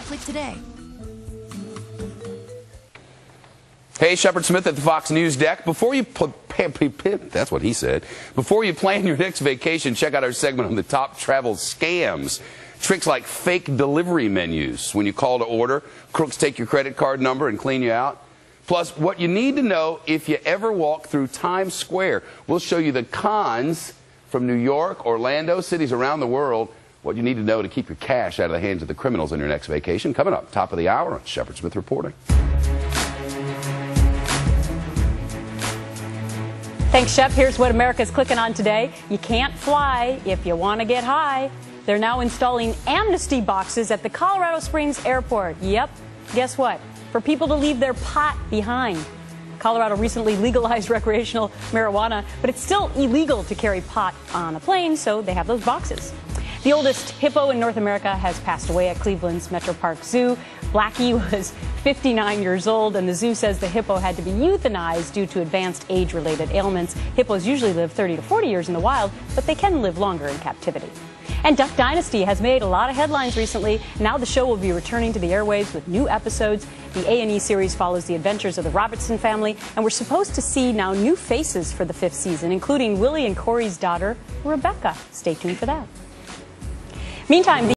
Click today. Hey, Shepard Smith at the Fox News deck. Before you that's what he said. Before you plan your next vacation, check out our segment on the top travel scams. Tricks like fake delivery menus. When you call to order, crooks take your credit card number and clean you out. Plus, what you need to know if you ever walk through Times Square. We'll show you the cons from New York, Orlando, cities around the world. What you need to know to keep your cash out of the hands of the criminals on your next vacation. Coming up, top of the hour on Shepard Smith Reporting. Thanks, Shep. Here's what America's clicking on today. You can't fly if you want to get high. They're now installing amnesty boxes at the Colorado Springs airport. Yep. Guess what? For people to leave their pot behind. Colorado recently legalized recreational marijuana, but it's still illegal to carry pot on a plane, so they have those boxes. The oldest hippo in North America has passed away at Cleveland's Metro Park Zoo. Blackie was 59 years old, and the zoo says the hippo had to be euthanized due to advanced age-related ailments. Hippos usually live 30 to 40 years in the wild, but they can live longer in captivity. And Duck Dynasty has made a lot of headlines recently. Now the show will be returning to the airwaves with new episodes. The A&E series follows the adventures of the Robertson family, and we're supposed to see now new faces for the 5th season, including Willie and Corey's daughter, Rebecca. Stay tuned for that. Meantime,